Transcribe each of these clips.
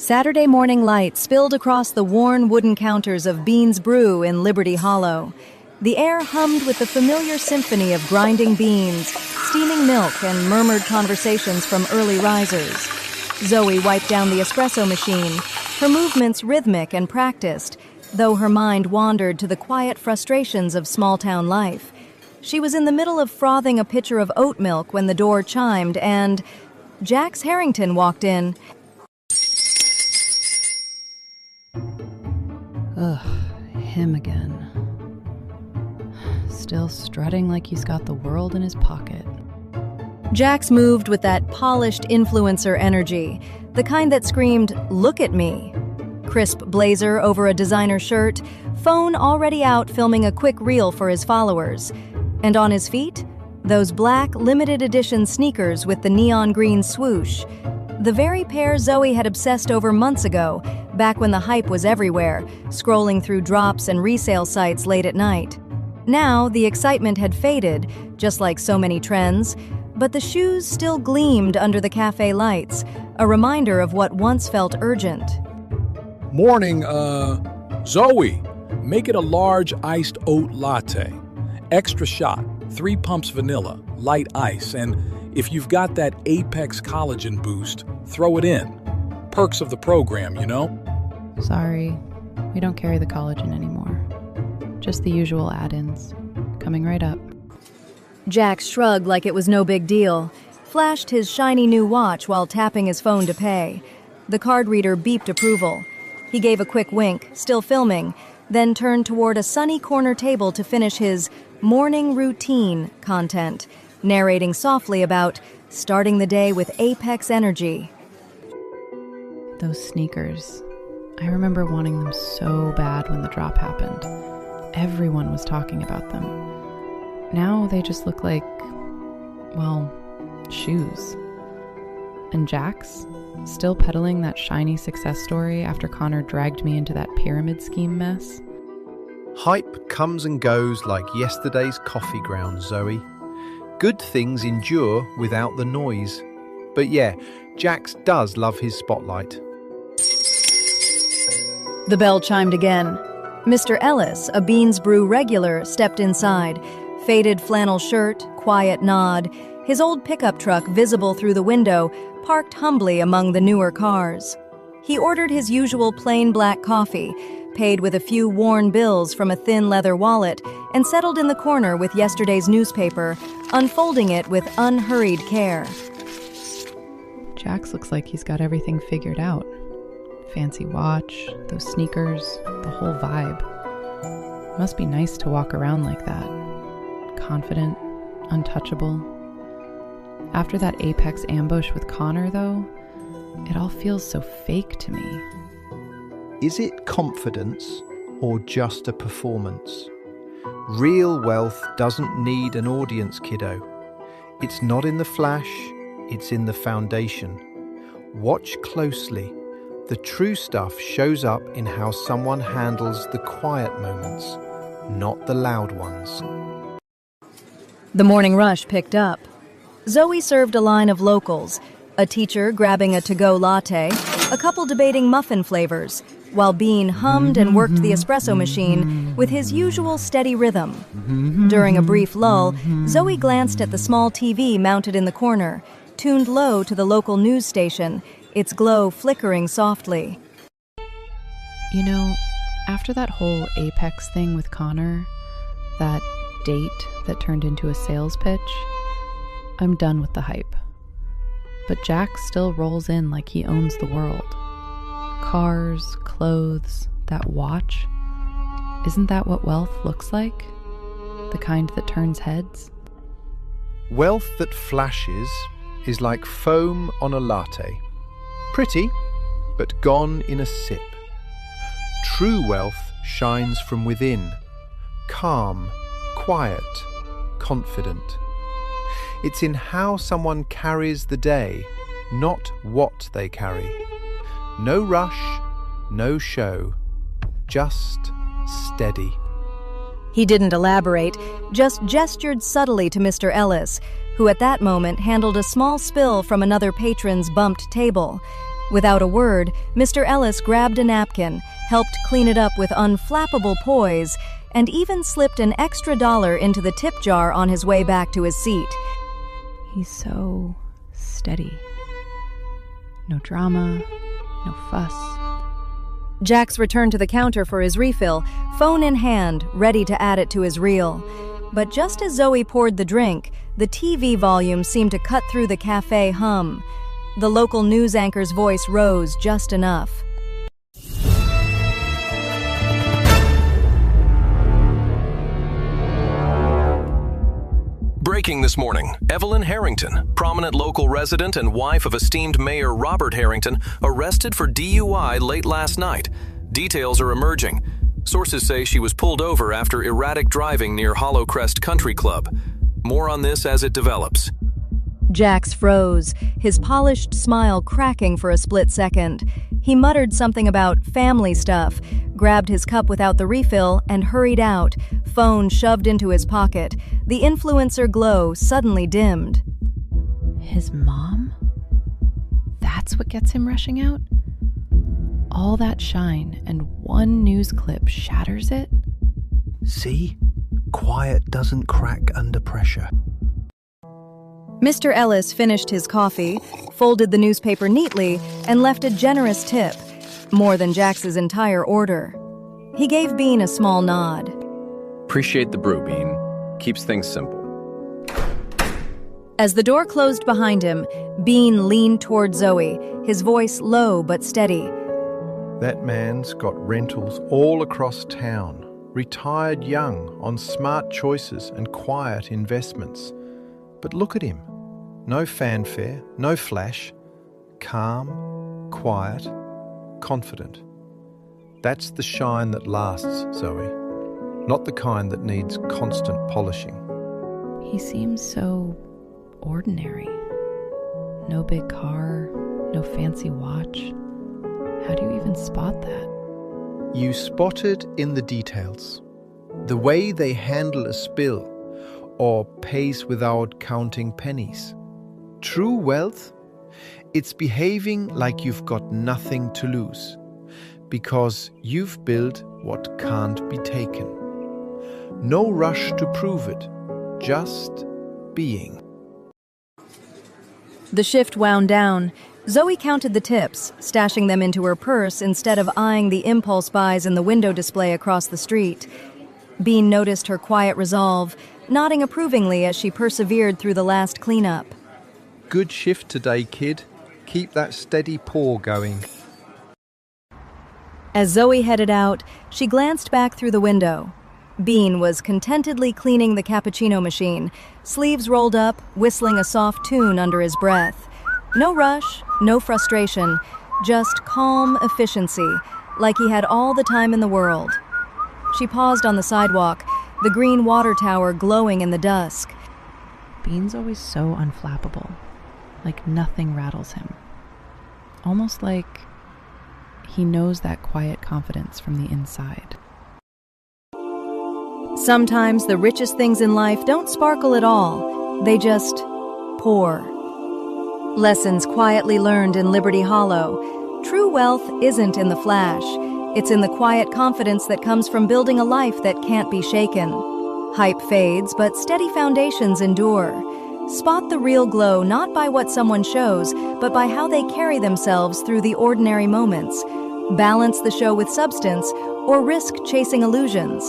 Saturday morning light spilled across the worn wooden counters of Bean's Brew in Liberty Hollow. The air hummed with the familiar symphony of grinding beans, steaming milk, and murmured conversations from early risers. Zoe wiped down the espresso machine, her movements rhythmic and practiced, though her mind wandered to the quiet frustrations of small-town life. She was in the middle of frothing a pitcher of oat milk when the door chimed and Jax Harrington walked in. Ugh, him again. Still strutting like he's got the world in his pocket. Jax moved with that polished influencer energy, the kind that screamed, "Look at me." Crisp blazer over a designer shirt, phone already out filming a quick reel for his followers. And on his feet, those black limited edition sneakers with the neon green swoosh. The very pair Zoe had obsessed over months ago, back when the hype was everywhere, scrolling through drops and resale sites late at night. Now, the excitement had faded, just like so many trends, but the shoes still gleamed under the cafe lights, a reminder of what once felt urgent. Morning, Zoe. Make it a large iced oat latte. Extra shot, 3 pumps vanilla, light ice, and if you've got that Apex collagen boost, throw it in. Perks of the program, you know? Sorry, we don't carry the collagen anymore. Just the usual add-ins. Coming right up. Jax shrugged like it was no big deal, flashed his shiny new watch while tapping his phone to pay. The card reader beeped approval. He gave a quick wink, still filming, then turned toward a sunny corner table to finish his morning routine content, narrating softly about starting the day with Apex energy. Those sneakers. I remember wanting them so bad when the drop happened. Everyone was talking about them. Now they just look like, well, shoes. And Jax, still peddling that shiny success story after Connor dragged me into that pyramid scheme mess. Hype comes and goes like yesterday's coffee grounds, Zoe. Good things endure without the noise. But yeah, Jax does love his spotlight. The bell chimed again. Mr. Ellis, a Bean's Brew regular, stepped inside. Faded flannel shirt, quiet nod, his old pickup truck visible through the window, parked humbly among the newer cars. He ordered his usual plain black coffee, paid with a few worn bills from a thin leather wallet, and settled in the corner with yesterday's newspaper, unfolding it with unhurried care. Jax looks like he's got everything figured out. Fancy watch, those sneakers, the whole vibe. Must be nice to walk around like that. Confident, untouchable. After that Apex ambush with Connor, though, it all feels so fake to me. Is it confidence or just a performance? Real wealth doesn't need an audience, kiddo. It's not in the flash, it's in the foundation. Watch closely. The true stuff shows up in how someone handles the quiet moments, not the loud ones. The morning rush picked up. Zoe served a line of locals, a teacher grabbing a to-go latte, a couple debating muffin flavors, while Bean hummed and worked the espresso machine with his usual steady rhythm. During a brief lull, Zoe glanced at the small TV mounted in the corner, tuned low to the local news station, its glow flickering softly. You know, after that whole Apex thing with Connor, that date that turned into a sales pitch, I'm done with the hype. But Jax still rolls in like he owns the world. Cars, clothes, that watch. Isn't that what wealth looks like? The kind that turns heads? Wealth that flashes is like foam on a latte. Pretty, but gone in a sip. True wealth shines from within, calm, quiet, confident. It's in how someone carries the day, not what they carry. No rush, no show, just steady. He didn't elaborate, just gestured subtly to Mr. Ellis, who at that moment handled a small spill from another patron's bumped table. Without a word, Mr. Ellis grabbed a napkin, helped clean it up with unflappable poise, and even slipped an extra $1 into the tip jar on his way back to his seat. He's so steady. No drama, no fuss. Jax returned to the counter for his refill, phone in hand, ready to add it to his reel. But just as Zoe poured the drink, the TV volume seemed to cut through the cafe hum. The local news anchor's voice rose just enough. Breaking this morning, Evelyn Harrington, prominent local resident and wife of esteemed Mayor Robert Harrington, arrested for DUI late last night. Details are emerging. Sources say she was pulled over after erratic driving near Hollow Crest Country Club. More on this as it develops. Jax froze, his polished smile cracking for a split second. He muttered something about family stuff, grabbed his cup without the refill, and hurried out, phone shoved into his pocket. The influencer glow suddenly dimmed. His mom? That's what gets him rushing out? All that shine and one news clip shatters it? See? Quiet doesn't crack under pressure. Mr. Ellis finished his coffee, folded the newspaper neatly, and left a generous tip, more than Jax's entire order. He gave Bean a small nod. Appreciate the brew, Bean. Keeps things simple. As the door closed behind him, Bean leaned toward Zoe, his voice low but steady. That man's got rentals all across town, retired young on smart choices and quiet investments. But look at him. No fanfare, no flash. Calm, quiet, confident. That's the shine that lasts, Zoe. Not the kind that needs constant polishing. He seems so ordinary. No big car, no fancy watch. How do you even spot that? You spot it in the details. The way they handle a spill, or pays without counting pennies. True wealth, it's behaving like you've got nothing to lose, because you've built what can't be taken. No rush to prove it, just being. The shift wound down. Zoe counted the tips, stashing them into her purse instead of eyeing the impulse buys in the window display across the street. Bean noticed her quiet resolve, nodding approvingly as she persevered through the last cleanup. Good shift today, kid. Keep that steady pour going. As Zoe headed out, she glanced back through the window. Bean was contentedly cleaning the cappuccino machine, sleeves rolled up, whistling a soft tune under his breath. No rush, no frustration, just calm efficiency, like he had all the time in the world. She paused on the sidewalk, the green water tower glowing in the dusk. Bean's always so unflappable, like nothing rattles him. Almost like he knows that quiet confidence from the inside. Sometimes the richest things in life don't sparkle at all. They just pour. Lessons quietly learned in Liberty Hollow. True wealth isn't in the flash. It's in the quiet confidence that comes from building a life that can't be shaken. Hype fades, but steady foundations endure. Spot the real glow not by what someone shows, but by how they carry themselves through the ordinary moments. Balance the show with substance, or risk chasing illusions.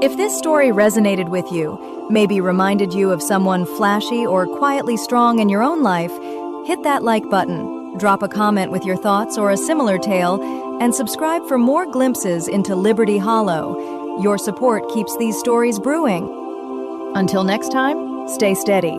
If this story resonated with you, maybe reminded you of someone flashy or quietly strong in your own life, hit that like button, drop a comment with your thoughts or a similar tale, and subscribe for more glimpses into Liberty Hollow. Your support keeps these stories brewing. Until next time, stay steady.